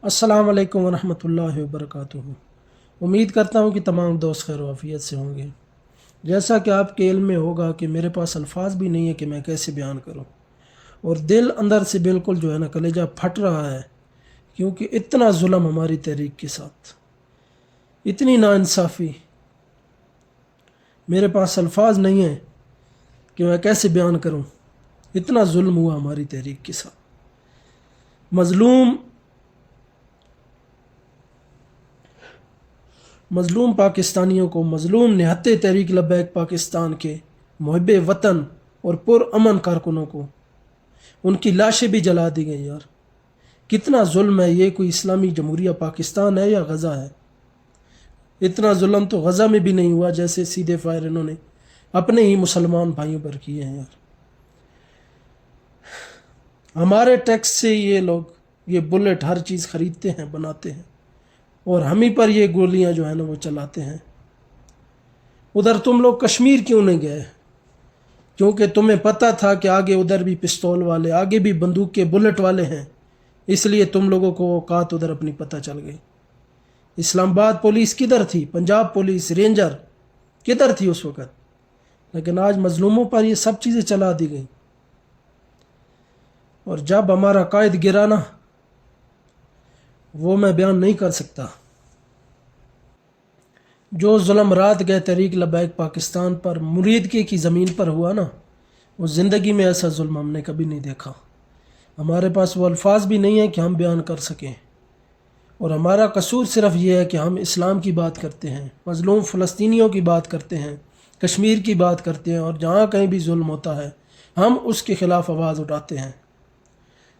अस्सलाम वालेकुम वरहमतुल्लाहि वबरकातुहू। उम्मीद करता हूँ कि तमाम दोस्त खैर वाफियत से होंगे। जैसा कि आपके इल्म में होगा कि मेरे पास अल्फाज भी नहीं है कि मैं कैसे बयान करूँ, और दिल अंदर से बिल्कुल जो है ना कलेजा फट रहा है, क्योंकि इतना जुल्म हमारी तहरीक के साथ, इतनी नाइंसाफ़ी, मेरे पास अल्फाज नहीं है कि मैं कैसे बयान करूँ। इतना जुल्म हुआ हमारी तहरीक के साथ। मज़लूम पाकिस्तानियों को, मज़लूम निहत्ते तहरीक लब्बैक पाकिस्तान के मुहिब्बे वतन और पुरअमन कारकुनों को उनकी लाशें भी जला दी गई। यार कितना जुल्म है ये! कोई इस्लामी जमहूरिया पाकिस्तान है या गज़ा है? इतना जुल्म तो गज़ा में भी नहीं हुआ जैसे सीधे फायर इन्होंने अपने ही मुसलमान भाइयों पर किए हैं। यार हमारे टैक्स से ये लोग ये बुलेट हर चीज़ ख़रीदते हैं, बनाते हैं, और हम ही पर ये गोलियां जो है ना वो चलाते हैं। उधर तुम लोग कश्मीर क्यों नहीं गए? क्योंकि तुम्हें पता था कि आगे उधर भी पिस्तौल वाले, आगे भी बंदूक के बुलेट वाले हैं, इसलिए तुम लोगों को औकात उधर अपनी पता चल गई। इस्लामाबाद पुलिस किधर थी? पंजाब पुलिस, रेंजर किधर थी उस वक़्त? लेकिन आज मजलूमों पर ये सब चीज़ें चला दी गई। और जब हमारा कायद गिरा ना, वो मैं बयान नहीं कर सकता। जो जुल्म रात गए तहरीक लब्बैक पाकिस्तान पर, मुरीदके की ज़मीन पर हुआ ना, वो ज़िंदगी में ऐसा जुल्म हमने कभी नहीं देखा। हमारे पास वो अल्फाज भी नहीं है कि हम बयान कर सकें। और हमारा कसूर सिर्फ़ ये है कि हम इस्लाम की बात करते हैं, मज़लूम फ़लस्तीनियों की बात करते हैं, कश्मीर की बात करते हैं, और जहाँ कहीं भी जुल्म होता है हम उसके ख़िलाफ़ आवाज़ उठाते हैं।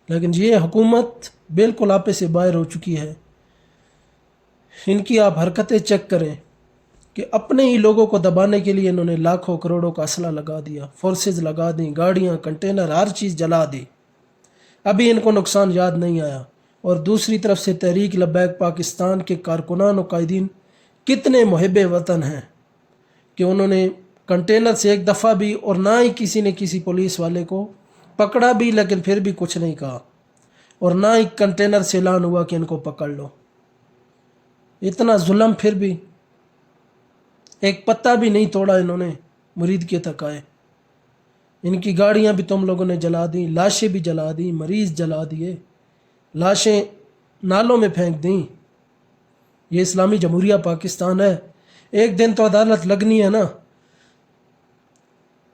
लेकिन ये हुकूमत बिल्कुल आपे से बाहर हो चुकी है। इनकी आप हरकतें चेक करें कि अपने ही लोगों को दबाने के लिए इन्होंने लाखों करोड़ों का असला लगा दिया, फोर्सेस लगा दी, गाड़ियाँ, कंटेनर, हर चीज़ जला दी। अभी इनको नुकसान याद नहीं आया। और दूसरी तरफ से तहरीक लब्बैक पाकिस्तान के कारकुनान और कायदीन कितने मुहिब्बे वतन हैं कि उन्होंने कंटेनर से एक दफ़ा भी, और ना ही किसी ने किसी पुलिस वाले को पकड़ा भी, लेकिन फिर भी कुछ नहीं कहा, और ना ही कंटेनर से ऐलान हुआ कि इनको पकड़ लो। इतना जुल्म, फिर भी एक पत्ता भी नहीं तोड़ा इन्होंने मुरीद के तक आए। इनकी गाड़ियां भी तुम लोगों ने जला दी, लाशें भी जला दी, मरीज़ जला दिए, लाशें नालों में फेंक दी। ये इस्लामी जमहूरिया पाकिस्तान है? एक दिन तो अदालत लगनी है ना,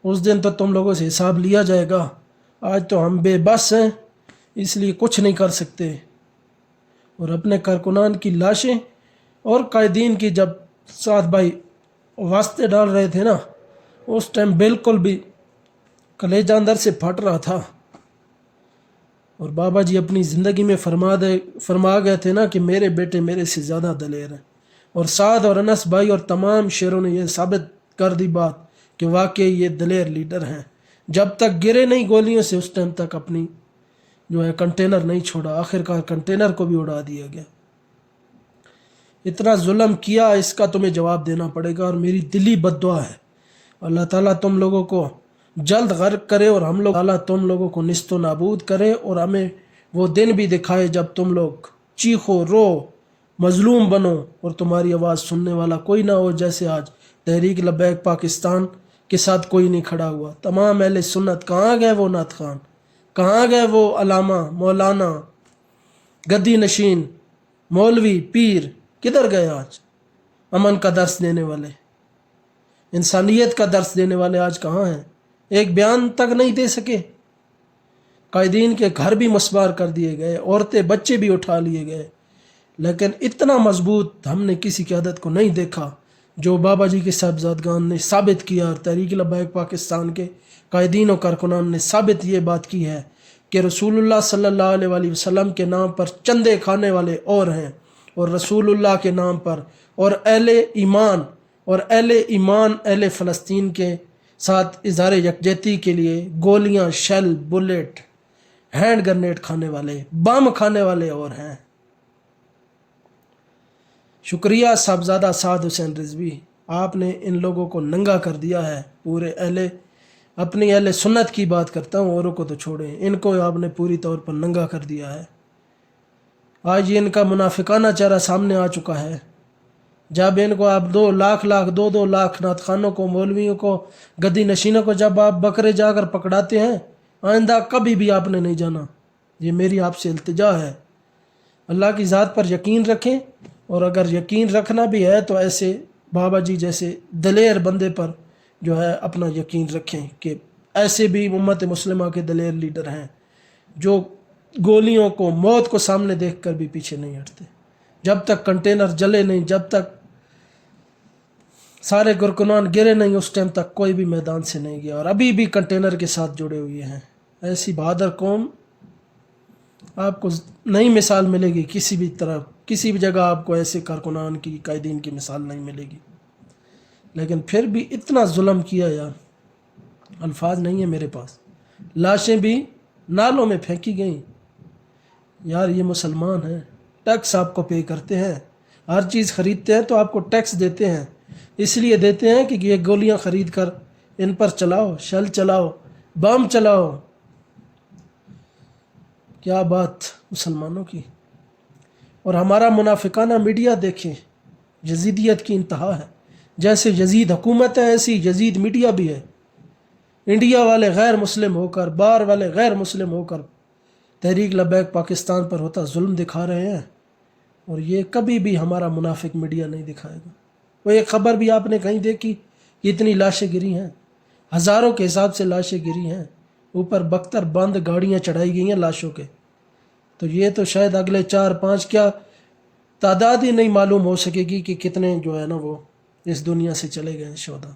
उस दिन तो तुम लोगों से हिसाब लिया जाएगा। आज तो हम बेबस हैं, इसलिए कुछ नहीं कर सकते। और अपने कारकुनान की लाशें और कायदीन की जब साथ भाई वास्ते डाल रहे थे ना, उस टाइम बिल्कुल भी कलेजा अंदर से फट रहा था। और बाबा जी अपनी ज़िंदगी में फरमा गए थे ना कि मेरे बेटे मेरे से ज़्यादा दलेर हैं। और साद और अनस भाई और तमाम शेरों ने यह साबित कर दी बात कि वाकई ये दलेर लीडर हैं। जब तक गिरे नहीं गोलियों से, उस टाइम तक अपनी जो है कंटेनर नहीं छोड़ा। आखिरकार कंटेनर को भी उड़ा दिया गया। इतना जुल्म किया, इसका तुम्हें जवाब देना पड़ेगा। और मेरी दिली बद्दुआ है, अल्लाह ताला तुम लोगों को जल्द गर्क करे, और हम लोग ताला तुम लोगों को निस्तो नाबूद करे, और हमें वो दिन भी दिखाए जब तुम लोग चीखो, रो, मजलूम बनो, और तुम्हारी आवाज़ सुनने वाला कोई ना हो। जैसे आज तहरीक लब्बैक पाकिस्तान के साथ कोई नहीं खड़ा हुआ। तमाम अहले सुन्नत, कहाँ गए वो नात खान? कहाँ गए वो अलामा, मौलाना, गद्दी नशीन, मौलवी, पीर? किधर गए आज? अमन का दर्स देने वाले, इंसानियत का दर्स देने वाले आज कहाँ हैं? एक बयान तक नहीं दे सके। कायदीन के घर भी मसबार कर दिए गए, औरतें बच्चे भी उठा लिए गए। लेकिन इतना मजबूत हमने किसी क़यादत को नहीं देखा जो बाबा जी के साहबजादगान ने साबित किया। और तहरीक लब्बैक पाकिस्तान के कायदीन और कारकुनान ने साबित ये बात की है कि रसूलुल्लाह सल्लल्लाहु अलैहि वसल्लम के नाम पर चंदे खाने वाले और हैं, और रसूलुल्लाह के नाम पर और अहले ईमान अहले फ़लस्तीन के साथ इज़हार यकजहती के लिए गोलियां, शेल, बुलेट, हैंड ग्रेनेड खाने वाले, बम खाने वाले और हैं। शुक्रिया साहबजादा साद हुसैन रिजवी, आपने इन लोगों को नंगा कर दिया है। पूरे अपनी अहले सुन्नत की बात करता हूँ, औरों को तो छोड़ें, इनको आपने पूरी तौर पर नंगा कर दिया है। آج یہ ان کا منافقانہ چہرہ سامنے آ چکا ہے۔ جب ان کو آپ 2 لاکھ نعت خوانوں کو، مولویوں کو، گدی نشینوں کو جب آپ بکرے جا کر پکڑاتے ہیں، آئندہ کبھی بھی آپ نے نہیں جانا۔ یہ میری آپ سے التجا ہے، اللہ کی ذات پر یقین رکھیں، اور اگر یقین رکھنا بھی ہے تو ایسے بابا جی جیسے دلیر بندے پر جو ہے اپنا یقین رکھیں، کہ ایسے بھی امت مسلمہ کے دلیر لیڈر ہیں جو گولیوں کو، موت کو سامنے دیکھ کر بھی پیچھے نہیں ہٹتے۔ جب تک کنٹینر جلے نہیں، جب تک سارے کارکنان گرے نہیں، اس ٹائم تک کوئی بھی میدان سے نہیں گیا، اور ابھی بھی کنٹینر کے ساتھ جڑے ہوئے ہیں۔ ایسی بہادر قوم آپ کو نئی مثال ملے گی کسی بھی طرح، کسی بھی جگہ آپ کو ایسے کارکنان کی، قائدین کی مثال نہیں ملے گی۔ لیکن پھر بھی اتنا ظلم کیا یار، الفاظ نہیں ہے میرے پاس۔ لاشیں بھی نالوں میں پھینکی گئیں۔ یار یہ مسلمان ہیں، ٹیکس آپ کو پے کرتے ہیں، ہر چیز خریدتے ہیں تو آپ کو ٹیکس دیتے ہیں، اس لیے دیتے ہیں کہ یہ گولیاں خرید کر ان پر چلاؤ، شل چلاؤ، بم چلاؤ۔ کیا بات مسلمانوں کی۔ اور ہمارا منافقانہ میڈیا دیکھیں، یزیدیت کی انتہا ہے۔ جیسے یزید حکومت ہے، ایسی یزید میڈیا بھی ہے۔ انڈیا والے غیر مسلم ہو کر، باہر والے غیر مسلم ہو کر تحریک لبیک پاکستان پر ہوتا ظلم دکھا رہے ہیں، اور یہ کبھی بھی ہمارا منافق میڈیا نہیں دکھائے گا۔ وہ ایک خبر بھی آپ نے کہیں دیکھی کہ اتنی لاشیں گری ہیں؟ ہزاروں کے حساب سے لاشیں گری ہیں، اوپر بختر بند گاڑیاں چڑھائی گئی ہیں لاشوں کے۔ تو یہ تو شاید اگلے 4-5 کیا تعداد ہی نہیں معلوم ہو سکے گی کہ کتنے جو ہے نا وہ اس دنیا سے چلے گئے ہیں شہداء۔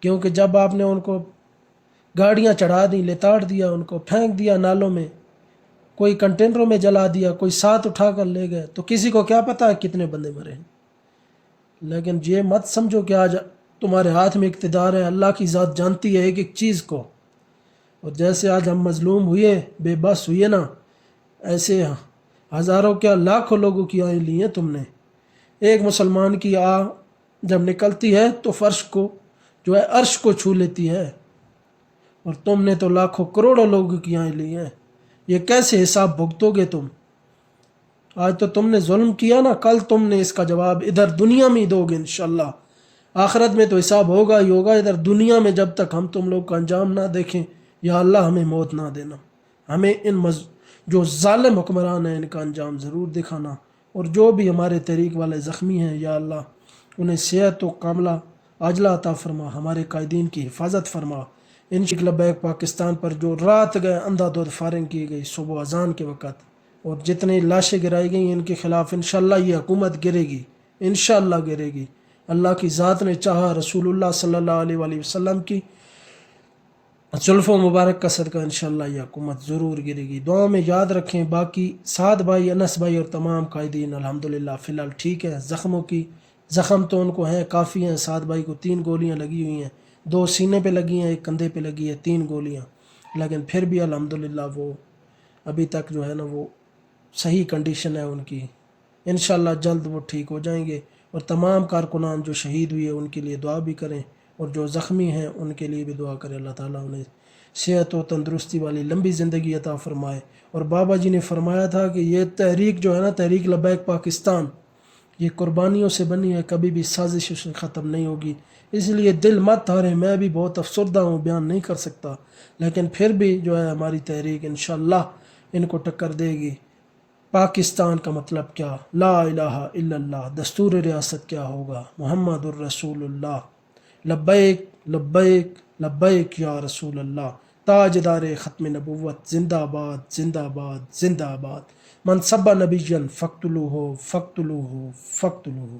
کیونکہ جب آپ نے ان کو گاڑیاں چڑھا دیں، لتاڑ دیا، ان کو پھینک دیا نالوں میں، کوئی کنٹینروں میں جلا دیا، کوئی ساتھ اٹھا کر لے گئے، تو کسی کو کیا پتہ ہے کتنے بندے مرے ہیں۔ لیکن یہ مت سمجھو کہ آج تمہارے ہاتھ میں اقتدار ہے، اللہ کی ذات جانتی ہے ایک ایک چیز کو۔ اور جیسے آج ہم مظلوم ہوئے، بے بس ہوئے نا، ایسے ہزاروں کیا لاکھوں لوگوں کی آہیں لی ہیں تم نے۔ ایک مسلمان کی آہ جب نکلتی ہے تو فرش کو جو ہے عرش کو چھو لیتی ہے، اور تم نے تو لاکھوں کروڑوں لوگوں کی آہیں لی ہیں۔ یہ کیسے حساب بھگتو گے تم؟ آج تو تم نے ظلم کیا نا، کل تم نے اس کا جواب ادھر دنیا میں ہی دو گے انشاءاللہ۔ آخرت میں تو حساب ہوگا ہی ہوگا، ادھر دنیا میں جب تک ہم تم لوگ کا انجام نہ دیکھیں، یا اللہ ہمیں موت نہ دینا، ہمیں ان جو ظالم حکمران ہیں ان کا انجام ضرور دکھانا، اور جو بھی ہمارے تحریک والے زخمی ہیں یا اللہ انہیں صحت و کاملہ عاجلہ عطا فرما، ہمارے قائدین کی حفاظت فرما۔ ان لبیک پاکستان پر جو رات گئے اندھا دودھ فائرنگ کی گئی صبح اذان کے وقت، اور جتنی لاشیں گرائی گئیں ان کے خلاف انشاءاللہ یہ حکومت گرے گی، انشاءاللہ گرے گی۔ اللہ کی ذات نے چاہا، رسول اللہ صلی اللہ علیہ وآلہ وسلم کی زلفوں مبارک کا صدقہ انشاءاللہ یہ حکومت ضرور گرے گی۔ دعاؤں میں یاد رکھیں۔ باقی سعد بھائی، انس بھائی اور تمام قائدین الحمدللہ فی الحال ٹھیک ہے۔ زخم تو ان کو ہیں، کافی ہیں۔ سعد بھائی کو 3 گولیاں لگی ہوئی ہیں، 2 سینے پہ لگی ہیں، 1 کندھے پہ لگی ہے، 3 گولیاں، لیکن پھر بھی الحمدللہ وہ ابھی تک جو ہے نا وہ صحیح کنڈیشن ہے ان کی۔ انشاءاللہ جلد وہ ٹھیک ہو جائیں گے۔ اور تمام کارکنان جو شہید ہوئے ان کے لیے دعا بھی کریں، اور جو زخمی ہیں ان کے لیے بھی دعا کریں، اللہ تعالیٰ انہیں صحت و تندرستی والی لمبی زندگی عطا فرمائے۔ اور بابا جی نے فرمایا تھا کہ یہ تحریک جو ہے نا، تحریک لبیک پاکستان، یہ قربانیوں سے بنی ہے، کبھی بھی سازش سے ختم نہیں ہوگی۔ اس لیے دل مت ہاریں۔ میں بھی بہت افسردہ ہوں، بیان نہیں کر سکتا، لیکن پھر بھی جو ہے ہماری تحریک انشاءاللہ ان کو ٹکر دے گی۔ پاکستان کا مطلب کیا؟ لا الہ الا اللہ۔ دستور ریاست کیا ہوگا؟ محمد الرسول اللہ۔ لبیک لبیک لبیک یا رسول اللہ۔ تاجدار ختم نبوت زندہ باد، زندہ باد، زندہ باد۔ من سب نبیًا فاقتلوہ فاقتلوہ فاقتلوہ۔